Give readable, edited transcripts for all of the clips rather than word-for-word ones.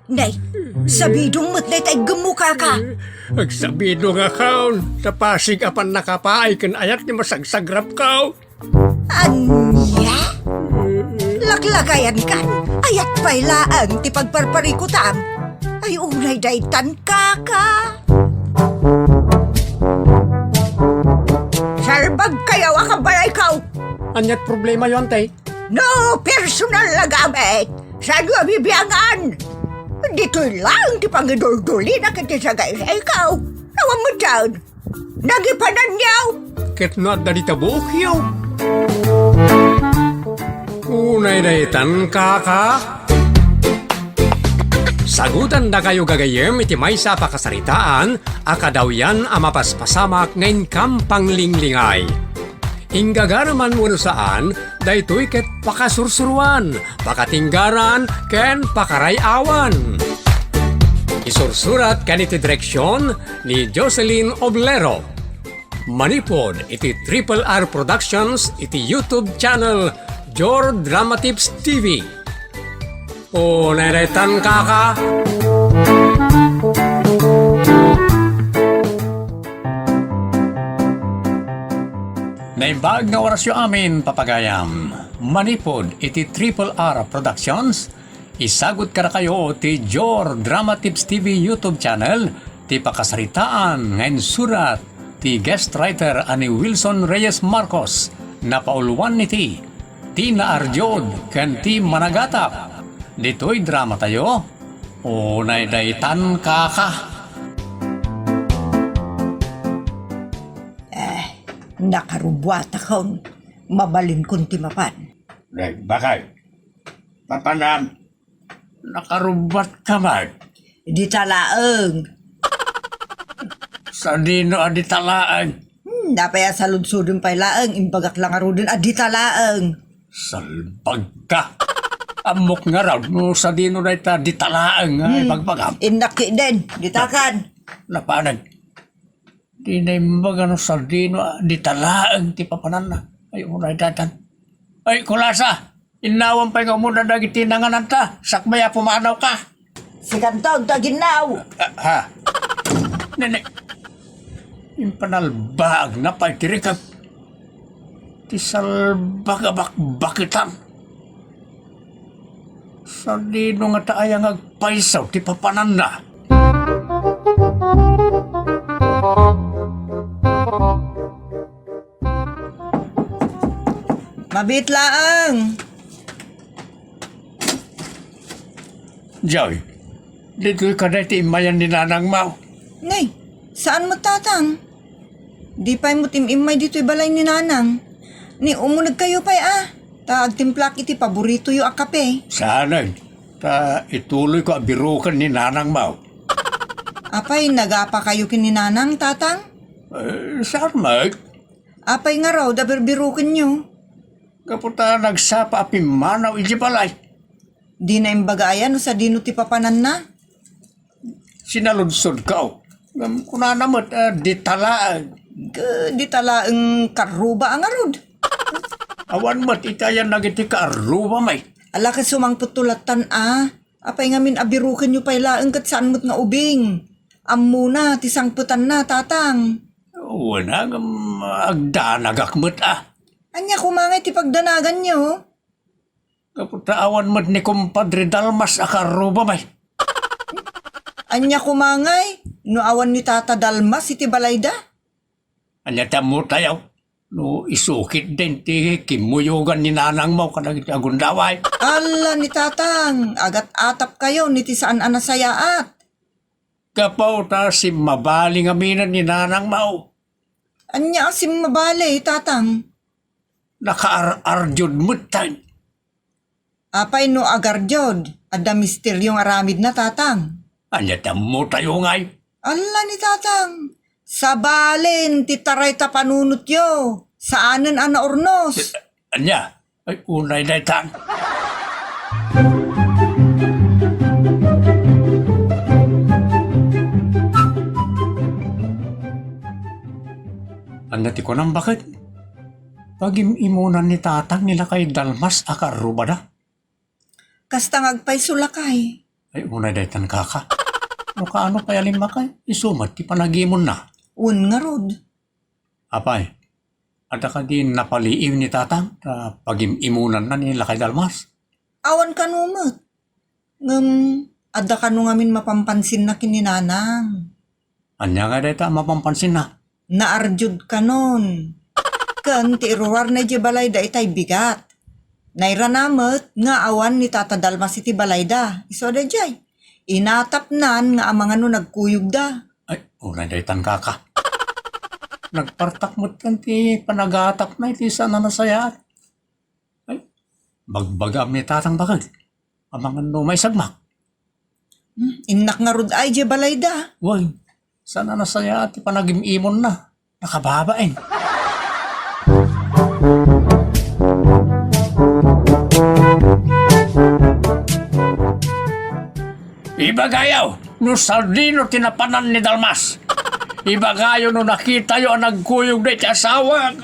Nay, sabidong mo't day tay gemuka ka. Agsabido nga kaon, sa pasig apan nakapaay kan ayat ni masagsagrap kao. Anya? Laklagayan kan, ayat pa'y laan ti pagparparikutam. Ay unay daytan kaka. Sarbag kayaw akabalay kaw. Anyat problema yon tay. No personal na gamit. Saan nga bibiyangan? Dito'y lang ti pangidul-duli na kiti sa gaya ikaw. Nawang mo dyan. Nagipanan niyaw. Ket not da ditabuok yaw. Unay daytan kaka. Sagutan da kayo gagayem iti maysa pakasaritaan, akadaw yan amapaspasamak ngayon kampang linglingay. Inggagaraman mo saan, daytoy ket pakasursuruan, pakatinggaran, ken pakarayawan. Isursurat kan iti direksyon ni Jocelyn Oblero. Manipod iti Triple R Productions iti YouTube channel Jor Drama Tips TV. O neretan kaka. Naibag nga orasyo amin, papagayam. Manipod iti Triple R Productions. Isagot ka na kayo ti Jor Drama Tips TV YouTube channel. Ti pakasaritaan ngayon surat ti guest writer ani Wilson Reyes Marcos. Napauluan niti Tina Arjod ken ti Managatap. Dito'y drama tayo. O naidaytan kaka. Nakarubwata kaon. Mabalin kong timapan. Bakay, papanam, nakarubat ka man. Di talaeng. Sa dino adi talaan. Napaya sa lunsudin pa'y laeng. Imbagak lang arudin adi talaeng. Salbag ka. Amok nga raw no sa dino na ita di talaan ay pagpagam. Inaki din. Ditakan. Napanag. Di na imbag sa dino di talaan ti papanan na. Ay unay datan. Ay kulasa. Inawan pa yung muna dagiti nanganan ta. Sakmaya pumanaw ka. Si Kantog taginaw. Ha? Nene. Yung panalbaag na pa'y tirikag. Ti salbagabak-bakitan. Sa dino nga taayang agpaisaw ti papanan na. Mabit laeng. Joy, dito'y ka na ti imayan ni Nanang Mau. Nay, saan mo tatang? Di pa'y mo timimay dito'y balay ni Nanang. Ni umunag kayo pa'y Taag timplak iti paborito yu akape. Sana, ta ituloy ko abirukan ni Nanang Mau. Apay, nagapa kayo kin ni Nanang, tatang? Saan, Mike? Apay nga raw, dabirbirukan nyo. Kaputa nagsapa apimanaw iji balay. Di na imbagayan sa dino ti papanan na. Sinaludsod ka. Kunanamot, di talaan. Di talaeng karuba ang arod. Awan mo't itayan nagiti ka aruba, may. Ala ka sumangputulatan Apay nga min abirukan nyo pa'y laeng kat saan mo't nga ubing. Amuna, ti sangputan na, tatang. Wala nga agdanagakmot Anya kumangay ti pagdanagan nyo. Kaputa awan mo't ni kumpadre Dalmas akaruba, may. Anya kumangay, no awan ni Tata Dalmas iti balayda. Anya tamo tayaw. No isukit din ti kimuyugan ni Nanang Mau kanang iti agundaway. Ala ni Tatang, agat atap kayo niti saan anasayaat. Kapaw ta si mabaling aminan ni Nanang Mau. Anya asim mabale, Tatang. Nakaar-arjod mo't tayo. Apay no agarjod, adda misteryong aramid na, Tatang. Anya tamo tayo ngay. Ala ni Tatang, sa balin ti taray ta panunot yo, saanen ana ornos. Anya, ay unay na itan. Anya ti ko nang bakit? Pag-imunan ni Tatang nila kay Dalmas akarubada. Kastang agpay sulakay, Ay, unay daytan kaka. No kaano pa yalim makay? Isumat, ti panagimon na. Un nga rod. Apay, ada ka din napaliiw ni tatang na pag-imunan na ni Lakay Dalmas. Awan ka numot. Ada ka nung amin mapampansin na kininanang. Anya nga dayta mapampansin na. Naarjud ka nun. Kan ti irurar na di balayda itay bigat. Naira namot nga awan ni Tata Dalmas iti balayda. Iso da jay. Inatapnan nga amang ano nagkuyog da. Ay, unay daytan kaka. Nagpartak mo't kan ti panagatap na iti sana nasayat. Ay, bagbagam ni tatang bakag. Amang ano may sagmak. Inak nga rod ay di balayda. Uy, sana nasayat ti panagimimon na. Nakababain. Ibagayaw, no sardino tinapanan ni Dalmas. Ibagayaw no nakita yo ang nagkuyog na iti asawa.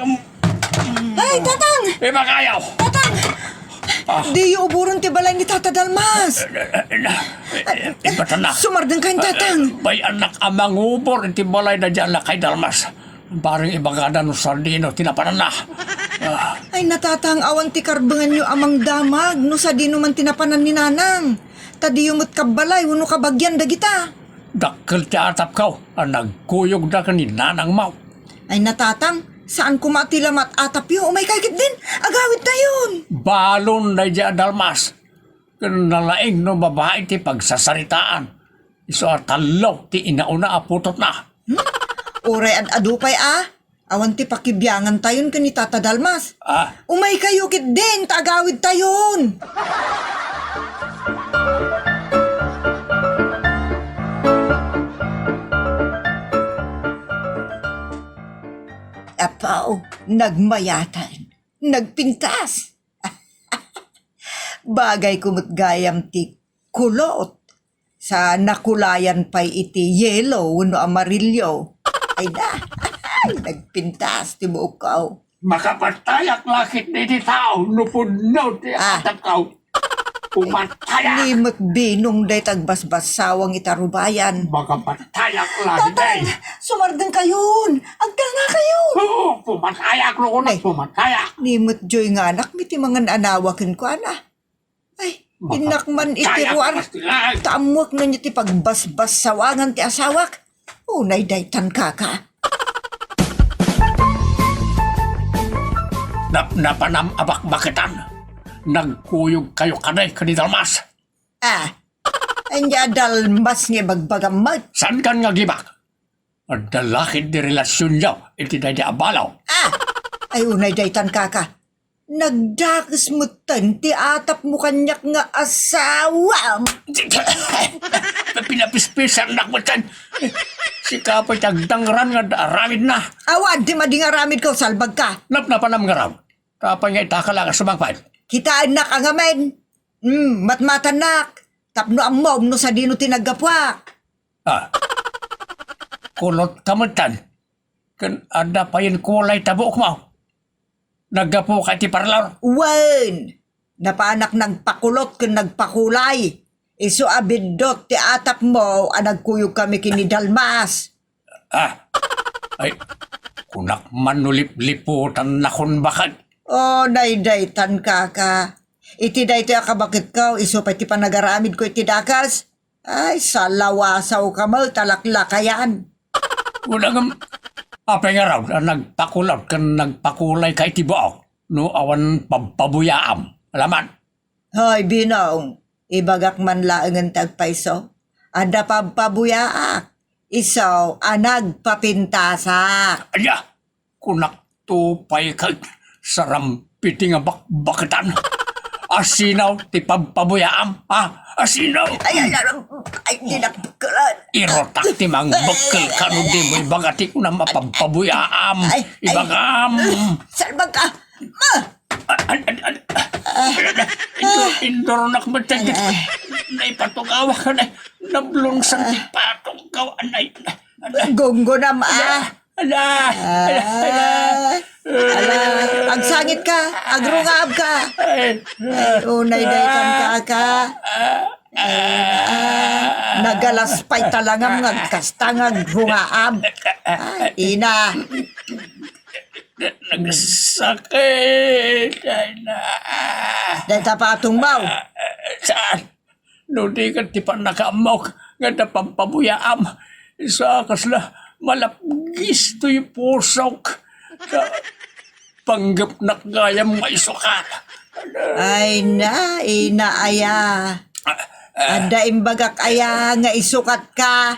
Ay, tatang! Ibagayaw! Di yung uburon ti balay ni Tata Dalmas. Ibatan na. Sumardang kain tatang. May anak amang ubor iti balay na dyan Lakay Dalmas. Parang ibagada no sardino tinapanan na. Ay, natatang awan ti karbangan nyo amang damag. No sa di naman tinapanan ni nanang. Tadi yung kabalay, uno kabagyan da kita. Dakkel ti atap kaw, ang nagkuyog na ka ni Nanang Mau. Ay, natatang, saan kumatilamat atap yun? Umay kagit din, agawid na yun. Balon na dyan Dalmas. Nalaing no babae ti pagsasaritaan. Iso atalaw ti inauna aputot na. Oray at adupay awan ti pakibyangan tayon ka ni Tata Dalmas. Umay kayo kit din, tagawid tayon. Apaw, nagmayatan, nagpintas. Bagay kumutgayam ti kulot. Sa nakulayan pa'y iti yellow no amarilyo. Ay na, nagpintas ti bukaw. Makapatayak lakit ni ti tao, nupudno ti atap kaw. Pumatayak. Limot binong day tagbasbas sawang itarubayan. Makapatayak lakit day. Sumardang kayon! Agdal nga kayo! Oo, pumatayak no Ay. pumatayak. Nimot joy nga anak, miti mga anawakin ko ana. Ay, inakman itiruan. Taamwak na niyo ti pagbasbas sawangan ti asawak. Unay daytan kaka. Napanam abak-bakitan. Nagkuyog kayo kanay kani Dalmas. Anya dalmas nga bagbagamat. San kan nga gibak? Ang dalakid di relasyon niyo, iti na di abalaw. Ay, unay daytan kaka. Nagdakas mo tan, ti atap mo kanyak nga asawa. Pinapispisan na mo tan. Si kapay tagdangran nga aramid na. Awan, di mading aramid ko, salbag ka. Napanam nga raw. Kapay nga itakala ka sumangpad. Kita anak ang amen. Matmatanak. Tapno ang mom no sa dino tinagapwak. Kulot kamutan. Kan ada pa yung kulay tabok mo. Naggapo ka ti parlor. Wen. Napanak nagpakulot kung nagpakulay. Iso abidot ti atap mo ang nagkuyog kami kini Dalmas. Ay, kunak manulip-liputan na kun bakad. Oh, daytan kaka. Iti dayto akabakit ka, iso pa ti panagaramid ko iti dakas. Ay, salawasaw ka mo, talaklakayan. Unang apay nga raw, nagpakulot kan nagpakulay kay tibaok. No awan pabuyaam. Alaman. Hoy, binong. Ibagak man laangan tagpaiso. Ada pabuyaak. Iso, nagpapintasak. Anya, kunak tupay kay sarampiting nga bakitan. Asinaw ti pabuyaam. Asinaw. Ay, dinakbukalan. Irotak ti mang bakil kano di mo ibagati ko na mapabuyaam. Ibagam. Salbag ka. Indoronak mo tayo. Naipatugawa ka na. Nablunsan ti patugaw. Gonggo na ma. Ala. Agsangit ka. Agrungab ka. Unay daytan kaka. Nagalaspay talangam ngagkastangag hungaam. Ay, ina. Nagsakit. Ay na. Dahil tapatong baw. Saan? No di ka ti pa nakamok nga napampabuyaam. Isa kasla malapgis to yung pusok. Panggap na kayang maisukat. Ay na, ina aya. Ada imbagak aya nga isukat ka.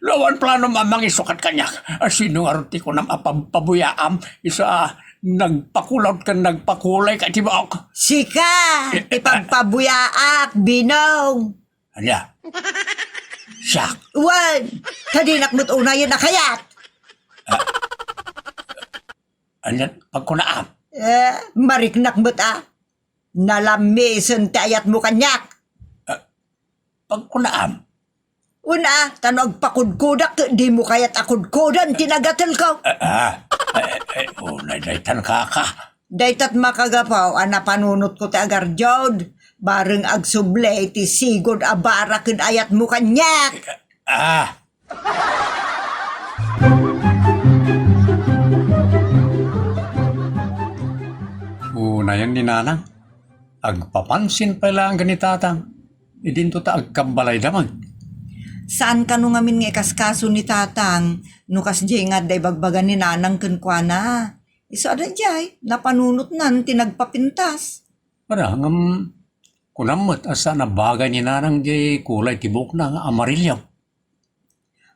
Lawan plano mamang isukat kanya. Sino nga ruti ko na mapampabuyaam. Isa nagpakulot ka nagpakulay ka tibok. Sika, ipagpabuyaak, binong. Anya? Siyak. Wan, kadinak mo't unayan na kayat. Anya pagkunaam. Mariknak mo't Nalamisan tayat mo kanyak. Pagkunaam. Una, tanog pakudkudak, di mo kayat akudkudan, tinagatal ko. Naitan ka. Daytat makagapaw, ana panunot ko ti agar jod. Bareng agsublay, ti sigod abara kin ayat mo kanyak. Una yan ni Nanang. Agpapansin pa lang ganitatang. Idinto ta agkabalay damag. Saan ka nung amin nga kaskaso ni tatang, nukas jay nga day bagbagan ni nanang kenkwana. Iso ada jay, napanunot nan, tinagpapintas. Parang, kunamot asa na bagay ni Nanang di kulay tibok na nga amarilyaw.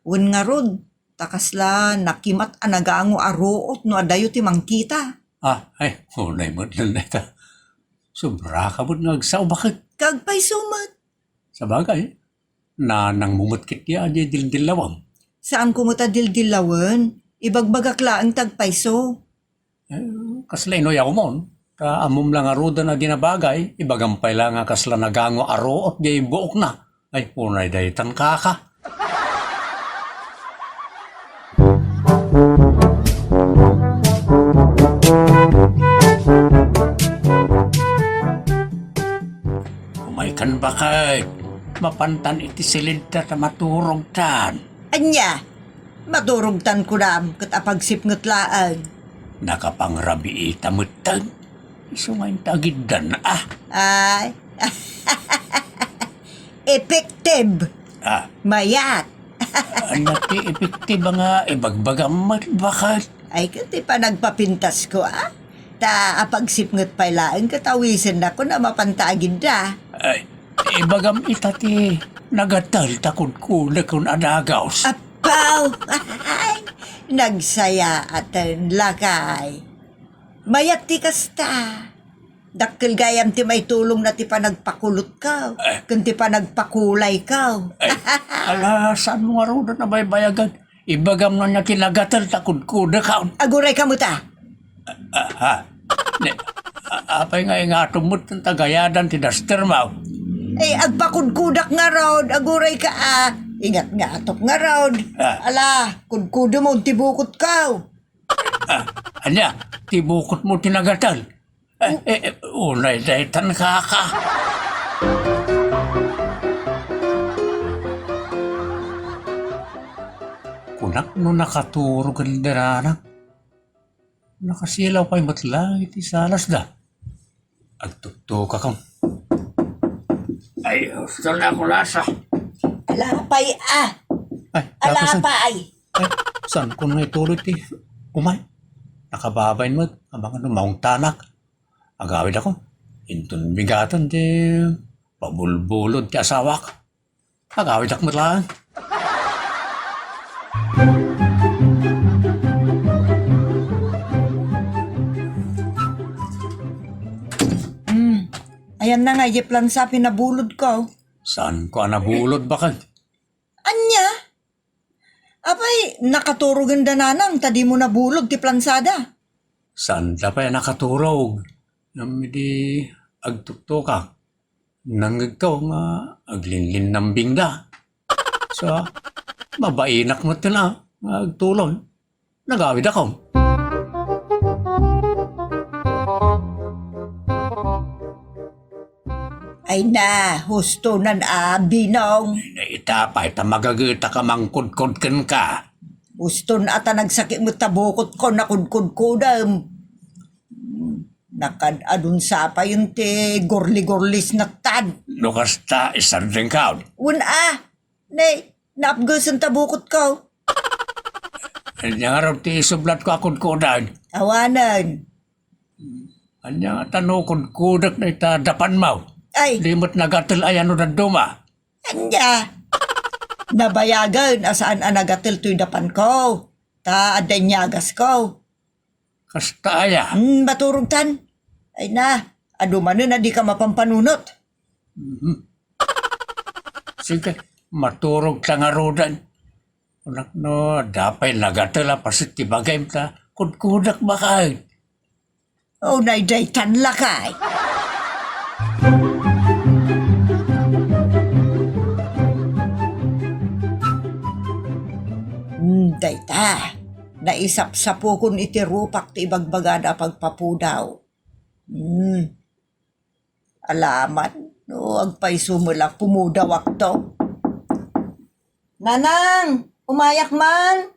Un nga rod, takasla nakimat anagango aruot no adayo ti mangkita. Unay mo lang na ito. Sobra ka mo nagsaw, bakit? Kagpay sumat. Sa bagay, Nanang mumutkit niya di dildilawang. Saan kumuta dildilawan? Ibagbagak laang tagpayso. Kasla inoyaw mo. Kaamom lang aruda na dinabagay, ibagampay lang nga kasla nagango aro at di buok na. Ay, unay daytan kaka. Umaykan bakay. Mapantan iti silid ta maturog tan. Anya, maturugtan ko na kat apagsipngot laan. Nakapangrabi itamutan. Isungayin tagidan Ay, effective. Mayat. Ano ti epektiba nga ibagbagamat bakit? Ay, kati pa nagpapintas ko, Ta apagsipngot pa laan, katawisan na ko na mapantagid na. Ay, ibagam itati nagatal takod ko na kung adagaws. Apaw! Ay, nagsaya at lakay. Mayat ti kasta. Dakkel gayam ti may tulong na ti pa nagpakulot ka. Kung ti pa nagpakulay ka. Ala, saan mo nga ro na baybayagan? Ibagam na niya kinagatal takod ko na kaon. Aguray ka mo ta. Apay nga ingatong mo't ng tagayadan ti Daster Mau. Ay, agpakudkudak nga raod. Aguray ka Ingat nga atok nga raod. Ala, kudkudo mo tibukot ka. Anya, tibukot mo tinagatal. Unay daytan kaka. Kunak no nakaturo ka linderana. Nakasilaw pa'y matlang iti salas da. Agtukto ka kang. Ay, gusto na ako lasa. Alapay Ay, tapos Alapay. saan ko na ituloy ti umay? Nakababay mo, abang maong tanak. Agawid ako. Intun bigatan ti pabulbulod ti asawak. Agawid ako lang. Ayan na nga, yiplan sa pinabulod ko. Saan ko nabulod bakal? Anya? Apay, nakaturugan da nanang, tadi mo nabulod ti plansada. Saan da pa nakaturog? Namidi agtukto ka. Nangagkaw nga aglinlin ng bingda. So, mabainak mo ito na. Agtuloy. Nagawid ako. Ay Ay na, husto nan binong. Itapay ta magagita ka mangkudkudken ka. Husto na ata nagsakit mo tabukot ko na kudkudkudam. Nakadadun sa pa yun ti gorli-gorlis na tad. Lukas ta isardeng ka. Nay, naapgusan tabukot ko. Anya nga raw ti isublat ko akudkudan. Awanan. Anya nga tanukudkudak na itadapan mo. Ay, Limot nagatil ay ano na duma. anya. Nabayagan asaan anagatil to'y dapan ko. Ta adanyagas ko. Kasta aya. Baturog tan. Ay na, adumanin na di ka mapampanunot. Sige, maturog ta nga rodan. Unak no, dapay nagatila pasit tibagay ta. Kudkudak ba kayo? Oh, naidaytan lakay. Dayta. Naisap-sapo kun iti rupak ti ibagbagada pagpapudaw. Alaman, no, agpay sumulak pumudawak to. Nanang, umayak man.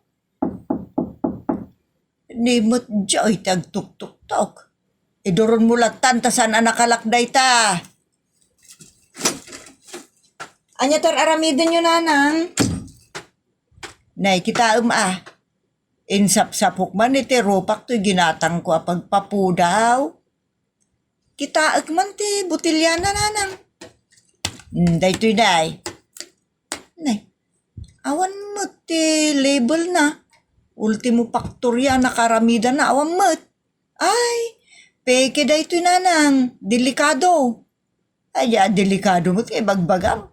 Nimot joy tagtuk-tuk-tok. Iduron mo latan tasan anakalakday ta. Anya tar aramidin nyo, nanang. Nay, kita Insap-sapok man iti rupak to'y ginatang ko pagpapudaw. Kita man ti butilya na, nanang. Daytoy day. Nay, awan mo ti label na. Ultimo faktorya na karamida na awan mo. Ay, peke daytoy, nanang. Delikado. Ay, delikado mo ti bagbagam.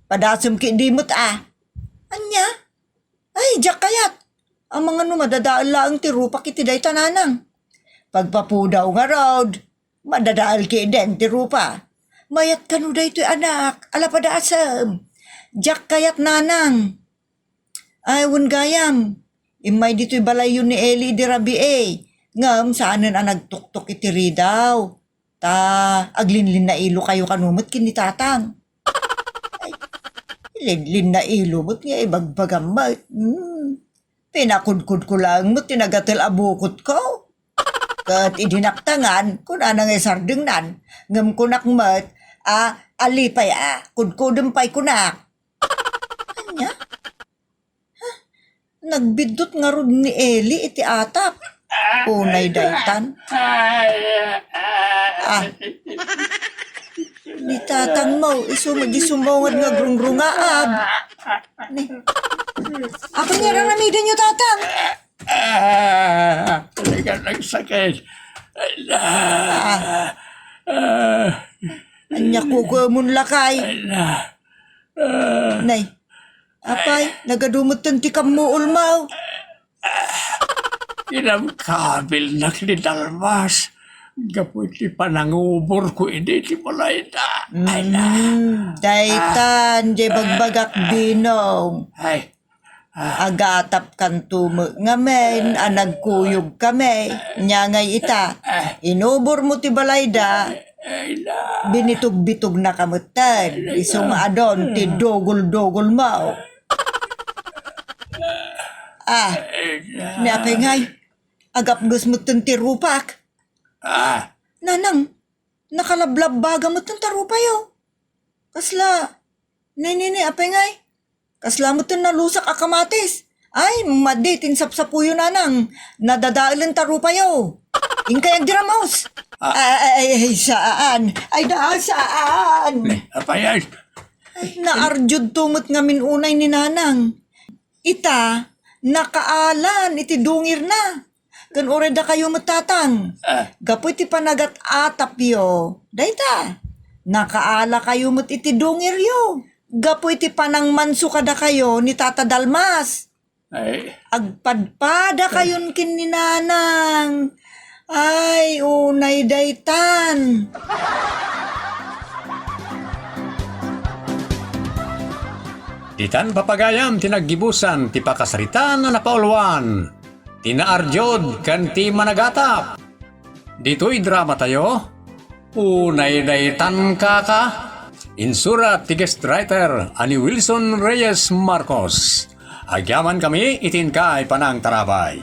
Padasum ki di mo't Anya? Ay, jak kayat. Ang mga madadaal lang ti rupak iti day tananang. Pagpapudaw nga rod, madadaal ki den ti rupa. Mayat kanu day ti anak, alapadasam. Jak kayat, nanang. Ay, gayam. Imay dito'y balayo ni Eli di Rabi Ngam saanan ang nagtuktok iti ridaw. Ta, aglinlin na ilo kayo kanumot kinitatang. Ay, linlin na ilo mo't nga ibagbagamat. Pinakudkud ko lang mo tinagatil abukot ko. Kat idinaktangan kung anang isardeng nan. Ngam kunak mat, alipay kudkudem pay kunak. Anya? Nagbidot nga rod ni Eli iti atap. Unay daytan. Ni tatang mo, isumagisumbongad nga grungrungaad. Ako nga lang namidan nyo, tatang. Talaga nagsakit. Anya kukumon lakay. Nay, apay, nagadumot ti kamuul mo. Kinamkabil na kinidalmas. Gapoy ti panangubor ko hindi ti malayda. Ay na. Daytan, di bagbagak binong. Ay. Agatap kan tumo nga men, nagkuyog kami. Nya ngay ita, inubor mo ti balayda. Binitog-bitog na kamutan. Isong adon, ti dogol-dogol mo. Napay ngay, agap mo ti rupak. Nanang, nakalablab baga mo ti rupayo. Kasla, nini, apay ngay. Kasla mo nalusak akamatis. Ay, maditin sapsapuyo, nanang. Nadadaalan tarupayo. Inkayag diramos. Ay, saan? Ay, saan? Apay. Naarjud tumot ngamin unay ni nanang. Ita, nakaalan, iti dungir na. Kan oreda kayo matatang. Gapoy ti panagat atap yo. Dayta, nakaala kayo mat iti dungir yo. Gapoy ti panang manso kada kayo ni Tata Dalmas. Ay. Agpadpada kayon kin ni nanang. Ay, unay daytan. Ditan papagayam tinaggibusan ti pakasaritan na napauluan. Tinaarjod kan ti managatap. Dito'y drama tayo. Unay daytan ka. Insurat ti guest writer ani Wilson Reyes Marcos. Agyaman kami itin kay panang tarabay.